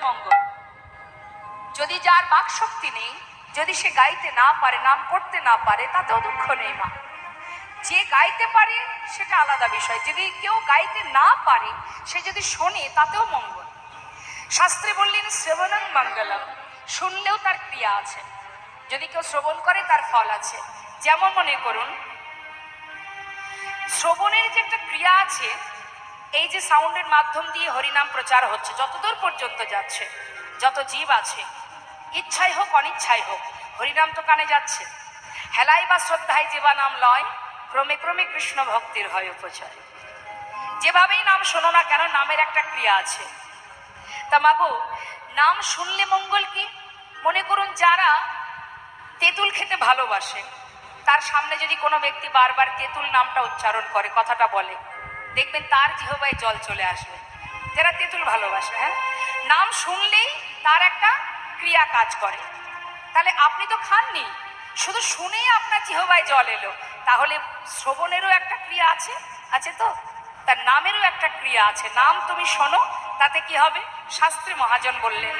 মঙ্গল। যদি যার বাক শক্তি নেই, যদি সে গাইতে না পারে, নাম করতে না পারে, তাতেও দুঃখ নেই মা। যে গাইতে পারে সেটা আলাদা বিষয়, যদি কেউ গাইতে না পারে সে যদি শোনে তাতেও মঙ্গল। শাস্ত্রে বললেন শ্রবণং মঙ্গলম, শুনলেও তার ক্রিয়া আছে। যদি কেউ শ্রবণ করে তার ফল আছে। যেমন মনে করুন শ্রবণের যে একটা ক্রিয়া আছে, এই যে সাউন্ডের মাধ্যম দিয়ে হরিনাম প্রচার হচ্ছে, যতদূর পর্যন্ত যাচ্ছে, যত জীব আছে, ইচ্ছাই হোক অনিচ্ছাই হোক, হরিনাম তো কানে যাচ্ছে। হেলাই বা শ্রদ্ধায় যেবা নাম লয়, ক্রমে ক্রমে কৃষ্ণ ভক্তির হয় উপচয়। যেভাবেই নাম শোনো না কেন, নামের একটা ক্রিয়া আছে। তা মাগো, নাম শুনলে মঙ্গল কি? মনে করুন যারা তেঁতুল খেতে ভালোবাসে, তার সামনে যদি কোনো ব্যক্তি বারবার তেঁতুল নামটা উচ্চারণ করে, কথাটা বলে, দেখবেন তার জিহ্বায় জল চলে আসবে। যারা তেঁতুল ভালোবাসে, হ্যাঁ, নাম শুনলেই তার একটা ক্রিয়া কাজ করে। তাহলে আপনি তো খাননি, শুধু শুনেই আপনার জিহ্বায় জল এলো, তাহলে শ্রবণেরও একটা ক্রিয়া আছে, আছে তো? তার নামেরও একটা ক্রিয়া আছে। নাম তুমি শোনো, তাতে কি হবে? শাস্ত্রে মহাজন বললেন